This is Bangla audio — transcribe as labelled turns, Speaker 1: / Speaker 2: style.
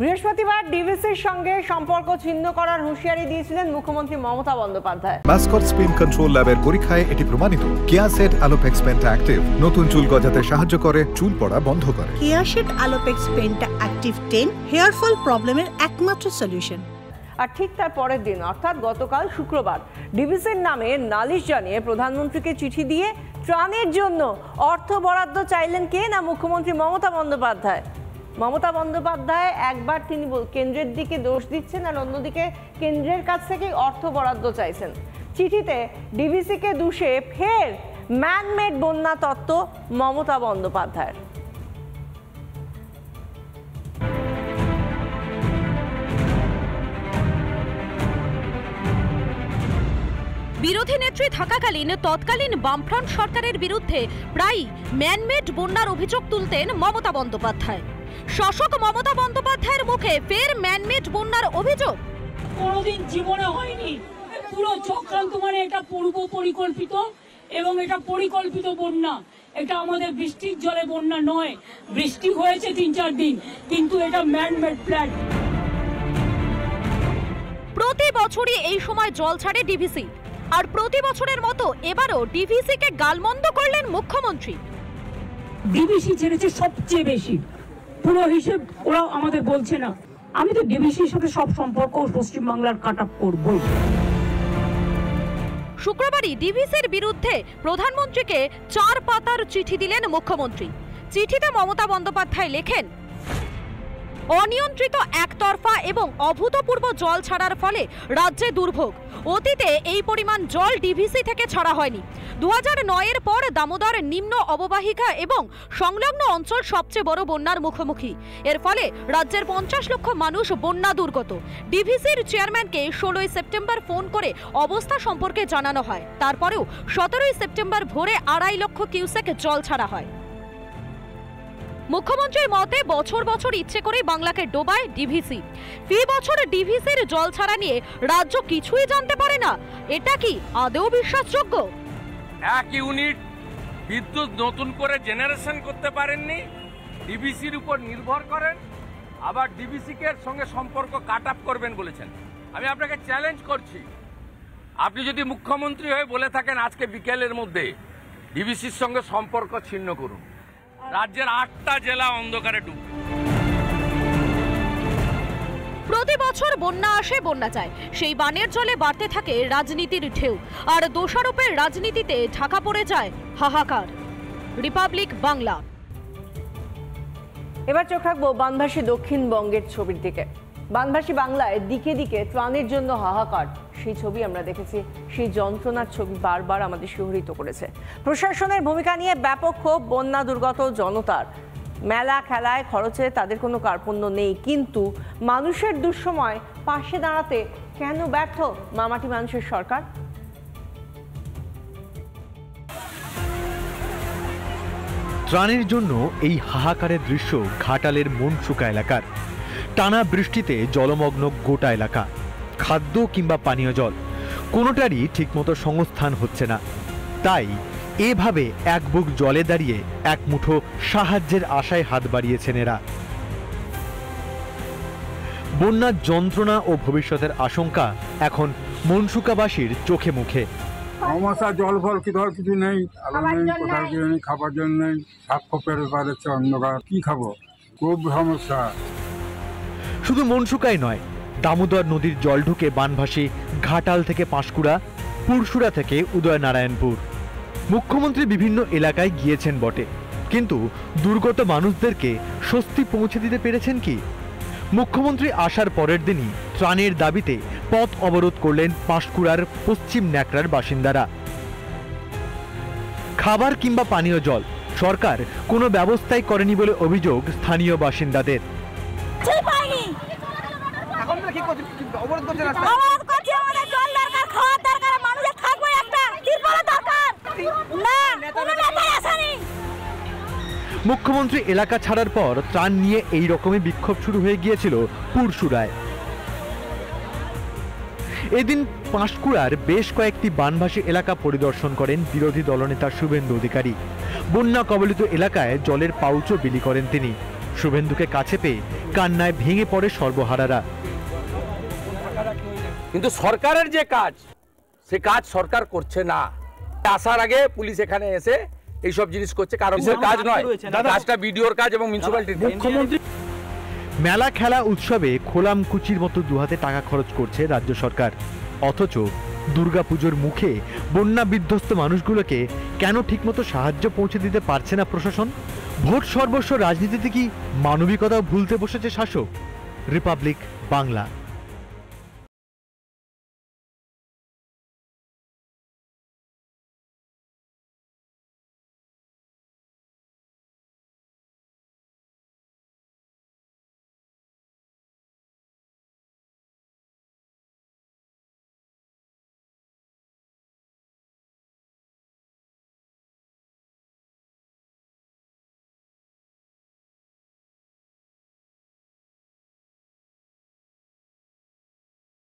Speaker 1: বৃহস্পতিবার ডিভিসির সঙ্গে সম্পর্ক ছিন্ন করার হুঁশিয়ারি দিয়েছিলেন মুখ্যমন্ত্রী Mamata Bandyopadhyay.
Speaker 2: Mascot spin control ল্যাবের পরীক্ষায় এটি প্রমাণিত। কেয়াসেট আলোপেক্স পেন্টা অ্যাক্টিভ নতুন চুল গজাতে সাহায্য করে, চুল পড়া বন্ধ করে।
Speaker 3: Keyaseth Alopex penta active 10 hair fall প্রবলেমের একমাত্র সলিউশন।
Speaker 1: আর ঠিক তার পরের দিন অর্থাৎ গতকাল শুক্রবার ডিভিসির নামে নালিশ জানিয়ে প্রধানমন্ত্রীকে চিঠি দিয়ে ত্রাণের জন্য অর্থ বরাদ্দ চাইলেন কে না মুখ্যমন্ত্রী মমতা বন্দ্যোপাধ্যায়। মমতা বন্দ্যোপাধ্যায় একবার তিনি কেন্দ্রের দিকে দোষ দিচ্ছেন আর অন্যদিকে কেন্দ্রের কাছ থেকে অর্থ বরাদ্দ চাইছেন। চিঠিতে ডিভিসিকে দোষে ফের ম্যানমেড বন্যা তত্ত্ব মমতা বন্দ্যোপাধ্যায়ের।
Speaker 4: বিরোধী নেত্রী থাকাকালীন তৎকালীন বামফ্রন্ট সরকারের বিরুদ্ধে প্রায়ই ম্যানমেড বন্যার অভিযোগ তুলতেন মমতা বন্দ্যোপাধ্যায়। শাসক মমতা বন্দ্যোপাধ্যায়ের মুখে ফের ম্যানমেড বন্যার অভিযোগ।
Speaker 5: কোনোদিন জীবনে হয়নি, পুরো চক্রান্ত, মানে এটা পূর্ব পরিকল্পিত এবং এটা পরিকল্পিত বন্যা। এটা আমাদের বৃষ্টির জলে বন্যা নয়, বৃষ্টি হয়েছে 3-4 দিন, কিন্তু এটা ম্যানমেড প্ল্যান।
Speaker 4: প্রতি বছরই এই সময় জল ছাড়ে ডিভিসি, আর প্রতি বছরের মতো এবারও ডিভিসিকে গালমন্দ করলেন মুখ্যমন্ত্রী।
Speaker 5: ডিভিসি ছেড়েছে সবচেয়ে বেশি, পুরো হিসেব ওরা আমাদের বলছে না। আমি তো ডিভিসির সাথে সব সম্পর্ক পশ্চিমবাংলার কাট আপ করবই।
Speaker 4: শুক্রবারই ডিভিসির বিরুদ্ধে প্রধানমন্ত্রীকে 4 পাতার চিঠি দিলেন মুখ্যমন্ত্রী। চিঠিতে মমতা বন্দ্যোপাধ্যায় লেখেন, অনিয়ন্ত্রিত একতরফা এবং অভূতপূর্ব জল ছাড়ার ফলে রাজ্যে দুর্ভোগ। অতীতে এই পরিমাণ জল ডিভিসি থেকে ছাড়া হয়নি। 2009-এর পর দামোদর নিম্ন অববাহিকা এবং সংলগ্ন অঞ্চল সবচেয়ে বড় বন্যার মুখোমুখি। এর ফলে রাজ্যের 50 লক্ষ মানুষ বন্যা দুর্গত। ডিভিসির চেয়ারম্যানকে 16 সেপ্টেম্বর ফোন করে অবস্থা সম্পর্কে জানানো হয়। তারপরেও 17 সেপ্টেম্বর ভোরে 2.5 লক্ষ কিউসেক জল ছাড়া হয়। মুখ্যমন্ত্রীর মতে বছর বছর ইচ্ছে করে বাংলাকে ডোবায় ডিভিসি। ফি বছর ডিভিসির জল ছাড়া নিয়ে রাজ্য কিছুই জানতে পারে না, এটা কি আদৌ বিশ্বাসযোগ্য?
Speaker 6: 1 ইউনিট বিদ্যুৎ নতুন করে জেনারেশন করতে পারেননি, ডিভিসির উপর নির্ভর করেন, আবার ডিভিসিকে সঙ্গে সম্পর্ক কাট আপ করবেন বলেছেন। আমি আপনাকে চ্যালেঞ্জ করছি, আপনি যদি মুখ্যমন্ত্রী হয়ে বলে থাকেন আজকে বিকেলের মধ্যে ডিভিসির সঙ্গে সম্পর্ক ছিন্ন করুন, রাজ্যের 8টা জেলা অন্ধকারে ডুববে।
Speaker 4: প্রতি বছর বন্যা আসে, বন্যা যায়, সেই বানের জলে বাড়তে থাকে রাজনীতির ঢেউ, আর দোষারোপের রাজনীতিতে ঢাকা পড়ে যায় হাহাকার। রিপাবলিক বাংলা।
Speaker 1: এবার চোখ রাখবো বানভাসী দক্ষিণবঙ্গের ছবির দিকে। বানভাসী বাংলায় দিকে দিকে ত্রাণের জন্য হাহাকার, সেই ছবি আমরা দেখেছি। সেই যন্ত্রণার ছবি বারবার আমাদের শিহরিত করেছে। প্রশাসনের ভূমিকা নিয়ে ব্যাপক ক্ষোভ বন্যা দুর্গত জনতার। মেলা খেলায় খরচে তাদের কোনো কার্পণ্য নেই, কিন্তু মানুষের দুঃসময় পাশে দাঁড়াতে কেন ব্যর্থ মামাটি মানুষের সরকার?
Speaker 7: ত্রাণের জন্য এই হাহাকারের দৃশ্য ঘাটালের মনসুকা এলাকার। টানা বৃষ্টিতে জলমগ্ন গোটা এলাকা। খাদ্য কিংবা পানীয় জল কোনোটারই ঠিকমতো সংস্থান হচ্ছে না। তাই এভাবে এক বুক জলে দাঁড়িয়ে এক মুঠো সাহায্যের আশায় হাত বাড়িয়েছেন এরা। বন্যার যন্ত্রণা ও ভবিষ্যতের আশঙ্কা এখন মনসুকাবাসীর চোখে মুখে।
Speaker 8: সমস্যা জল ফল কিছু নেই, আলো নেই, কোথাও কিছু নেই, খাবার জন্য নেই, সাক্ষ্য পেরে পাচ্ছে অন্ধকার, কি খাবো, খুব সমস্যা।
Speaker 7: শুধু মনসুকাই নয়, দামোদর নদীর জল ঢুকে বানভাসী ঘাটাল থেকে পাঁশকুড়া, পুরসুরা থেকে উদয়নারায়ণপুর। মুখ্যমন্ত্রী বিভিন্ন এলাকায় গিয়েছেন বটে, কিন্তু দুর্গত মানুষদেরকে স্বস্তি পৌঁছে দিতে পেরেছেন কি? মুখ্যমন্ত্রী আসার পরের দিনই ত্রাণের দাবিতে পথ অবরোধ করলেন পাঁশকুড়ার পশ্চিম ন্যাকড়ার বাসিন্দারা। খাবার কিংবা পানীয় জল সরকার কোনো ব্যবস্থাই করেনি বলে অভিযোগ স্থানীয় বাসিন্দাদের। মুখ্যমন্ত্রী এলাকা ছাড়ার পর ত্রাণ নিয়ে এই রকমই বিক্ষোভ শুরু হয়ে গিয়েছিল পুরসুরায়। এদিন পাঁশকুড়ার বেশ কয়েকটি বানভাসী এলাকা পরিদর্শন করেন বিরোধী দলনেতা শুভেন্দু অধিকারী। বন্যা কবলিত এলাকায় জলের পাউচও বিলি করেন তিনি। শুভেন্দুকে কাছে পেয়ে কান্নায় ভেঙে পড়ে সর্বহারারা।
Speaker 6: কিন্তু সরকারের যে কাজ, সে কাজ সরকার করছে না। আসার আগে পুলিশ এখানে এসে এইসব জিনিস করছে, কারণ কাজ নয়, কাজটা বিডিওর কাজ এবং মিউনিসিপ্যালিটির। মুখ্যমন্ত্রী
Speaker 7: মেলা খেলা উৎসবে খোলামকুচির মতো দুহাতে টাকা খরচ করছে রাজ্য সরকার, অথচ দুর্গাপুজোর মুখে বন্যা বিধ্বস্ত মানুষগুলোকে কেন ঠিকমতো সাহায্য পৌঁছে দিতে পারছে না প্রশাসন? ভোট সর্বস্ব রাজনীতিতে কি মানবিকতাও ভুলতে বসেছে শাসক? রিপাবলিক বাংলা।